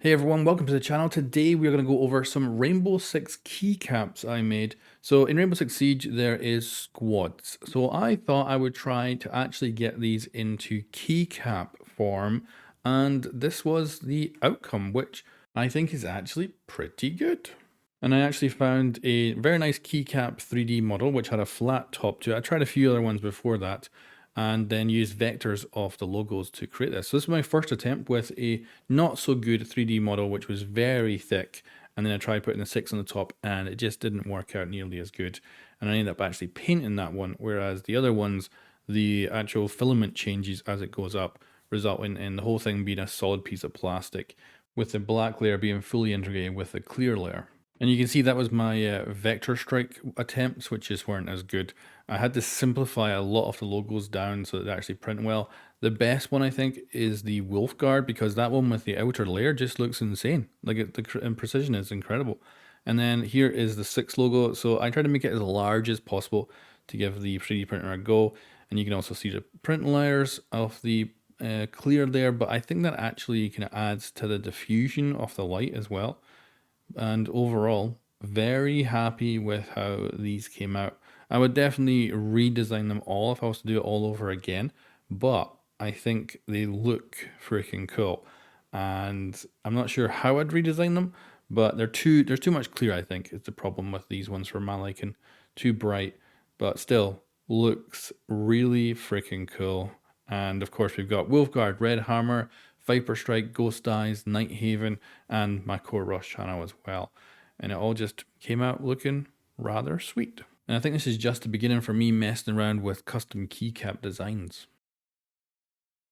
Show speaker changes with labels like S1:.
S1: Hey everyone, welcome to the channel. Today we are going to go over some Rainbow Six keycaps I made. So in Rainbow Six Siege there is squads. So I thought I would try to actually get these into keycap form, and this was the outcome, which I think is actually pretty good. And I actually found a very nice keycap 3D model which had a flat top to it. I tried a few other ones before that, and then used vectors of the logos to create this. So this was my first attempt with a not so good 3D model, which was very thick. And then I tried putting the 6 on the top and it just didn't work out nearly as good. And I ended up actually painting that one, whereas the other ones, the actual filament changes as it goes up, resulting in the whole thing being a solid piece of plastic, with the black layer being fully integrated with the clear layer. And you can see that was my vector strike attempts, which just weren't as good. I had to simplify a lot of the logos down so that they actually print well. The best one I think is the Wolf Guard, because that one with the outer layer just looks insane. Like the precision is incredible. And then here is the 6 logo. So I tried to make it as large as possible to give the 3D printer a go. And you can also see the print layers of the clear there, but I think that actually kind of adds to the diffusion of the light as well. And overall, very happy with how these came out. I would definitely redesign them all if I was to do it all over again, but I think they look freaking cool. And I'm not sure how I'd redesign them, but there's too much clear, I think, is the problem with these ones for my liking. Too bright, but still looks really freaking cool. And of course, we've got Wolfguard, Red Hammer, Viper Strike, Ghost Eyes, Night Haven, and my Core Rush channel as well. And it all just came out looking rather sweet. And I think this is just the beginning for me messing around with custom keycap designs.